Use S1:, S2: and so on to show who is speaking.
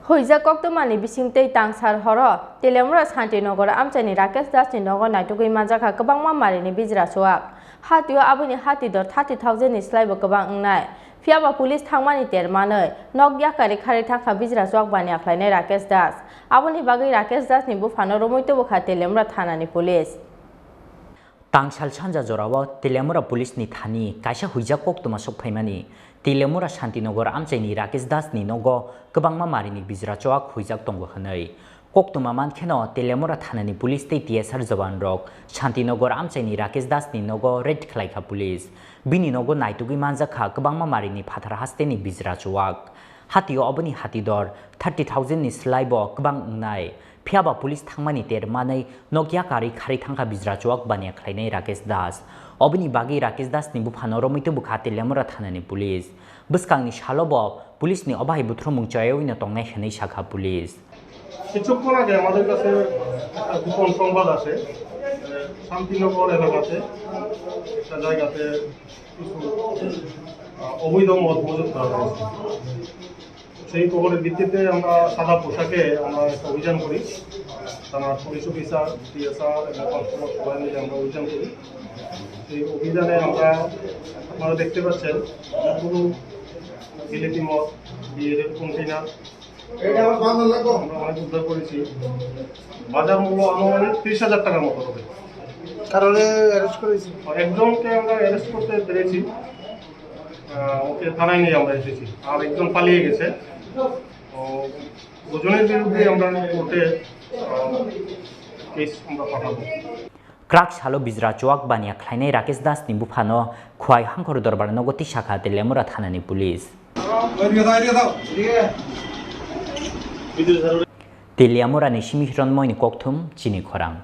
S1: Hoija Kwbangmani bisingtei tangsar horo Telaimura Santinagar Amchaini Rakesh Dasni nogo naitugui Manjakha Kwbangma Marini Bijra Chuwak hatio aboni hatidor 30,000 ni slaibo kwbang ungnai phiaba police thangmani termanoi nog yakari khari thangkha Bijra Chuwak bani akhlainai Rakesh Das aboni bagui Rakesh Dasni bufano romoito bukha Telaimura thanani police
S2: Tangsal sanja jorao Telaimura police ni thani kaisa huija koktuma sokphaimani Telaimura Santinagar Amchaini Rakesh Dasni nogo Kwbangma Marini Bijra Chuwak huijak tongo hanai koktuma mankheno Telaimura thanani police tei TSR jawan rok Santinagar Amchaini Rakesh Dasni nogo raid khlaikha police bini nogo naitugui Manjakha Kwbangma Marini phathar hasteni Bijra Chuwak hatio oboni hatidor 30,000 ni slaibo kwbang ungnai phiaba police thangmani termanai nokya kari khari thangkha Bijra Chuwak bani khlainai Rakesh Das oboni bagi Rakesh Das ni bufano romoito bukha Telaimura thanani police bwskangni salobo police ni obahi buthромung chayoina tongnai hwnai shakha police
S3: কিছুক্ষণ আগে আমাদের কাছে একটা গোপন সংবাদ আসে শান্তিনগর এলাকাতে একটা জায়গাতে কিছু অবৈধ মদ মজুত করা হয়েছে সেই খবরের ভিত্তিতে আমরা সাদা পোশাকে আমরা একটা অভিযান করি থানার পুলিশ অফিসার টিএসআর এবং কনস্টেবল সবাই মিলে আমরা অভিযান করি সেই অভিযানে আমরা আপনারা দেখতে পাচ্ছেন অনেকগুলো বিলেতি মদ বিয়ের কন্টেইনার আমরা অনেক উদ্ধার করেছি বাজার মূল্য আনুমানিক 30,000 টাকার মতো হবে
S4: কারণে অ্যারেস্ট করেছি
S3: একজনকে আমরা অ্যারেস্ট করতে পেরেছি ওকে থানায় নিয়ে আমরা এসেছি আর একজন পালিয়ে গেছে দুজনের বিরুদ্ধে আমরা কোর্টে কেস আমরা পাঠাবো
S2: Krak salo Bijra Chuwak bani khlainai Rakesh Das ni bufano khwai hangkhor dorbar nogoti shakha Telaimura thanani police Telaimura ni simi hronmoi ni kokthum Chini Khorang